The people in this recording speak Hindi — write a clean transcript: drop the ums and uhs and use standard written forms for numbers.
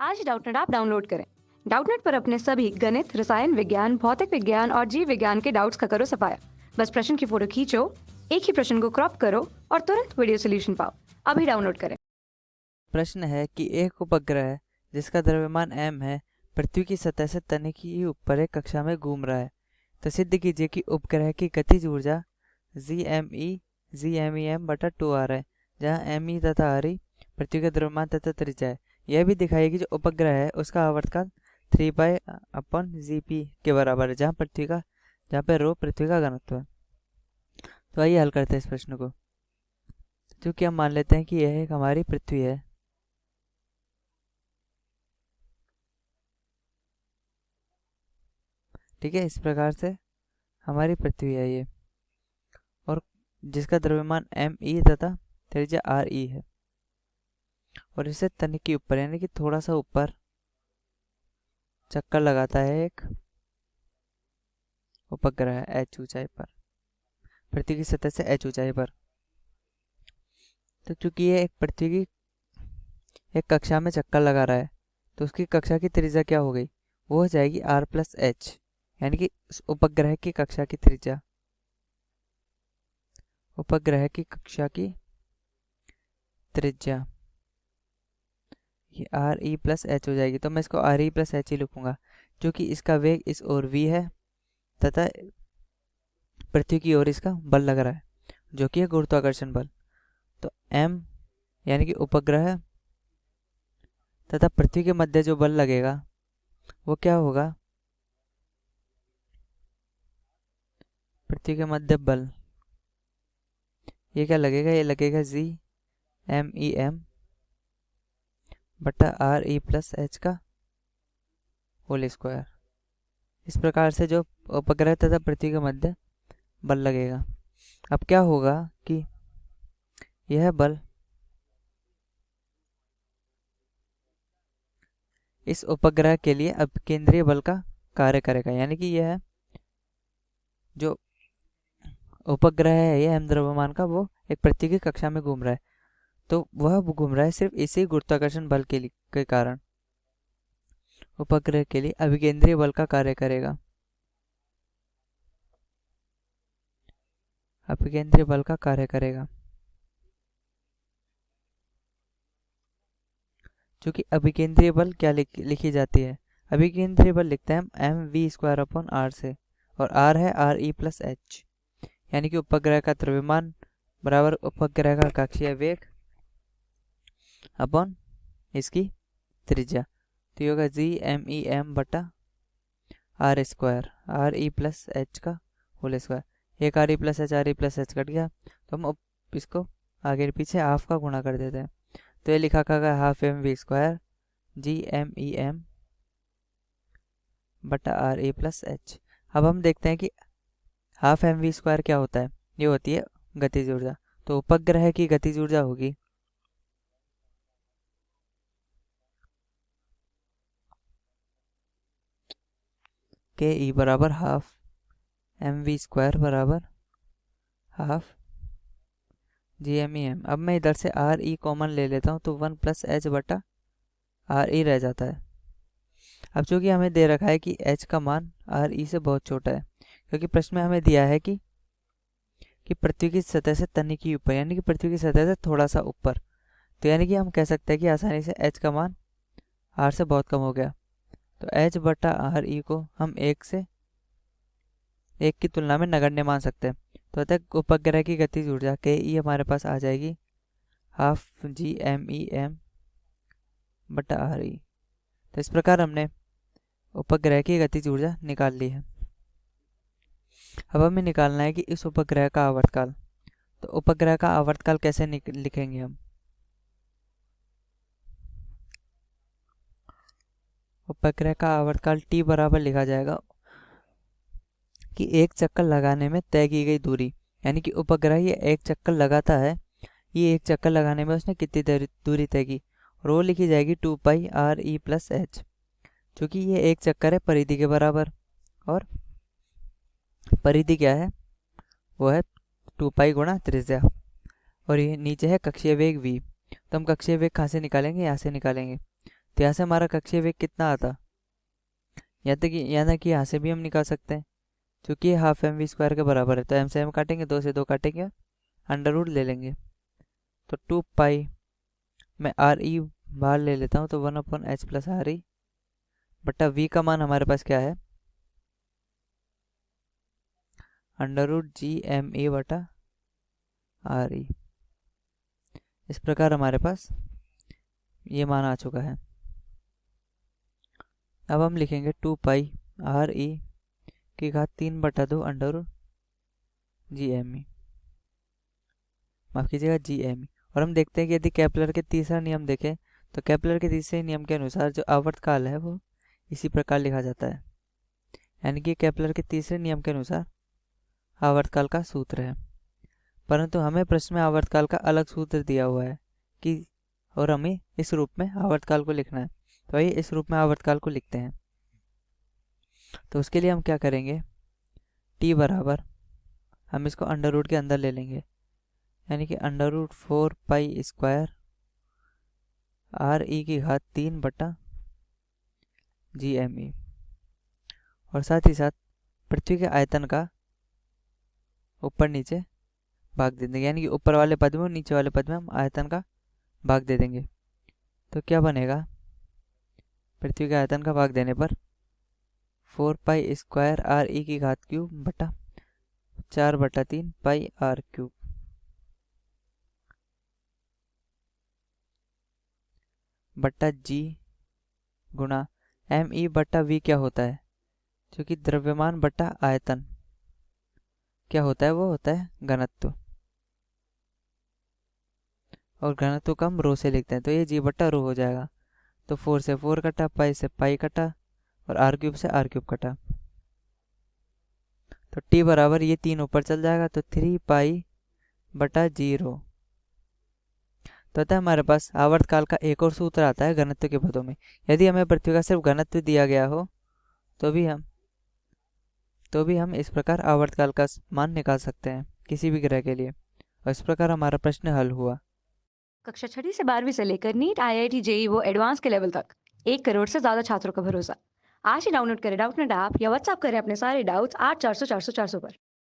आज डाउटनेट ऐप डाउनलोड करें। डाउटनेट पर अपने सभी गणित, रसायन विज्ञान, भौतिक विज्ञान और जीव विज्ञान के डाउट्स का करो सफाया। बस प्रश्न की फोटो खींचो, एक ही प्रश्न को क्रॉप करो और तुरंत वीडियो सोल्यूशन पाओ। अभी डाउनलोड करें। प्रश्न है कि एक उपग्रह है जिसका द्रव्यमान m है, पृथ्वी की सतह से तने की ऊपर एक कक्षा में घूम रहा है। तो सिद्ध कीजिए कि उपग्रह की गतिज ऊर्जा GME बटा 2r है, जहाँ me तथा r पृथ्वी का द्रव्यमान तथा त्रिज्या है। यह भी दिखाइए कि जो उपग्रह है उसका आवर्तकाल 3π/gp के बराबर है, जहाँ पे रो पृथ्वी का घनत्व है। तो आइए हल करते हैं इस प्रश्न को। क्योंकि हम मान लेते हैं कि यह एक हमारी पृथ्वी है। ठीक है, इस प्रकार से हमारी पृथ्वी है ये, और जिसका द्रव्यमान me तथा त्रिज्या re है, और इसे तनिक के ऊपर यानी कि थोड़ा सा ऊपर चक्कर लगाता है एक उपग्रह h ऊंचाई पर, पृथ्वी की सतह से h ऊंचाई पर। तो चूंकि ये एक पृथ्वी की एक कक्षा में चक्कर लगा रहा है, तो उसकी कक्षा की त्रिज्या क्या हो गई, वो हो जाएगी r+h, यानी कि उस उपग्रह की कक्षा की त्रिज्या, उपग्रह की कक्षा की त्रिज्या ये re+h हो जाएगी। तो मैं इसको re+h ही लिखूंगा, क्योंकि इसका वेग इस ओर v है तथा पृथ्वी की ओर इसका बल लग रहा है, जो कि है गुरुत्वाकर्षण बल। तो m यानी कि उपग्रह तथा पृथ्वी के मध्य जो बल लगेगा वो क्या होगा, पृथ्वी के मध्य बल ये क्या लगेगा, ये लगेगा GMEm बटा re+h का होल स्क्वायर। इस प्रकार से जो उपग्रह तथा पृथ्वी के मध्य बल लगेगा। अब क्या होगा कि यह बल इस उपग्रह के लिए अपकेंद्रीय बल का कार्य करेगा, यानी कि यह जो उपग्रह है यह m द्रव्यमान का, वो एक पृथ्वी की कक्षा में घूम रहा है, तो वह घूम रहा है सिर्फ इसी गुरुत्वाकर्षण बल के कारण उपग्रह के लिए अभिकेंद्रीय बल का कार्य करेगा, अभिकेंद्रीय बल का कार्य करेगा। क्योंकि अभिकेंद्रीय बल क्या लिखी जाती है, अभिकेंद्रीय बल लिखते हैं हम mv²/r से, और r है re+h, यानी कि उपग्रह का द्रव्यमान बराबर उपग्रह का कक्षीय वेग अपॉन इसकी त्रिज्या। तो ये होगा GMEm बटा r² re+h का होल स्क्वायर। एक re+h कट गया, तो हम इसको आगे पीछे हाफ का गुणा कर देते हैं, तो ये लिखा गया ½ GMEm बटा re+h। अब हम देखते हैं कि ½ क्या होता है, ये होती है गतिज ऊर्जा। तो उपग्रह की गतिज ऊर्जा होगी ke बराबर ½ mv² बराबर ½ GMEm। अब मैं इधर से re कॉमन ले लेता हूँ, तो 1+h बटा re रह जाता है। अब चूंकि हमें दे रखा है कि h का मान re से बहुत छोटा है, क्योंकि प्रश्न में हमें दिया है कि पृथ्वी की सतह से तनिक की ऊपर, यानी कि पृथ्वी की सतह से थोड़ा सा ऊपर, तो यानी कि हम कह सकते हैं कि आसानी से h का मान r से बहुत कम हो गया। तो h बटा re को हम एक की तुलना में नगण्य मान सकते हैं। तो अतः उपग्रह की गतिज ऊर्जा के हमारे पास आ जाएगी ½ GMEm बटा re। तो इस प्रकार हमने उपग्रह की गतिज ऊर्जा निकाल ली है। अब हमें निकालना है कि इस उपग्रह का आवर्तकाल। तो उपग्रह का आवर्तकाल कैसे लिखेंगे हम, उपग्रह का आवर्तकाल t बराबर लिखा जाएगा कि एक चक्कर लगाने में तय की गई दूरी, यानी कि उपग्रह ये एक चक्कर लगाता है, ये एक चक्कर लगाने में उसने कितनी दूरी तय की, और वो लिखी जाएगी 2πre+h। क्योंकि ये एक चक्कर है परिधि के बराबर, और परिधि क्या है, वो है 2π गुणा त्रिज्या, और ये नीचे है कक्षीय वेग v। तो हम कक्षीय वेग कहाँ से निकालेंगे, यहाँ से निकालेंगे। तो यहाँ से हमारा कक्षीय वेग कितना आता, यहाँ से भी हम निकाल सकते हैं, क्योंकि ये हाफ एम वी स्क्वायर के बराबर है। तो एम से एम काटेंगे, 2 से 2 काटेंगे, अंडर रूट ले लेंगे। तो 2 पाई, मैं आर ई बाहर ले लेता हूँ, तो 1/h प्लस आर ई बटा वी का मान हमारे पास क्या है, under root G M E बटा आर ई। इस प्रकार हमारे पास ये मान आ चुका है। अब हम लिखेंगे 2 पाई आर ई की घात 3/2 under root G M E, माफ़ कीजिएगा जी एम ई। और हम देखते हैं कि यदि केपलर के तीसरा नियम देखें, तो केपलर के तीसरे नियम के अनुसार जो आवर्तकाल है वो इसी प्रकार लिखा जाता है, यानी कि केपलर के तीसरे नियम के अनुसार आवर्तकाल का सूत्र है। परंतु हमें प्रश्न में आवर्तकाल का अलग सूत्र दिया हुआ है कि, और हमें इस रूप में आवर्तकाल को लिखना है। तो आइए इस रूप में आवर्तकाल को लिखते हैं। तो उसके लिए हम क्या करेंगे, t बराबर, हम इसको अंडर रूट के अंदर ले लेंगे, यानी कि under root 4 pi square R E की घात 3 बटा जी एम ई, और साथ ही साथ पृथ्वी के आयतन का ऊपर नीचे भाग दे देंगे, यानी कि ऊपर वाले पद में और नीचे वाले पद में हम आयतन का भाग दे देंगे। तो क्या बनेगा, पृथ्वी के आयतन का भाग देने पर 4 पाई स्क्वायर आर ई की घात क्यूब बटा 4/3 पाई आर क्यूब बटा जी गुणा एम ई बटा वी क्या होता है, जो कि द्रव्यमान बटा आयतन क्या होता है, वो होता है घनत्व, और घनत्व को हम रो से लिखते हैं, तो ये जी बटा रो हो जाएगा। तो 4 से 4 कटा, पाई से पाई कटा, और आर क्यूब से आर क्यूब कटा। तो t बराबर ये 3 ऊपर चल जाएगा, तो 3 पाई बटा 0। तो अतः हमारे पास आवर्तकाल का एक और सूत्र आता है घनत्व के पदों में। यदि हमें पृथ्वी का सिर्फ घनत्व दिया गया हो तो भी हम इस प्रकार आवर्तकाल का मान निकाल सकते हैं किसी भी ग्रह के लिए, और इस प्रकार हमारा प्रश्न हल हुआ। कक्षा 6वीं से 12वीं से लेकर नीट, IIT, जेई वो एडवांस के लेवल तक 1 करोड़ से ज्यादा छात्रों का भरोसा। आज ही डाउनलोड करें डाउटनेट ऐप या व्हाट्सएप करें अपने सारे डाउट्स 8400 400 400 पर।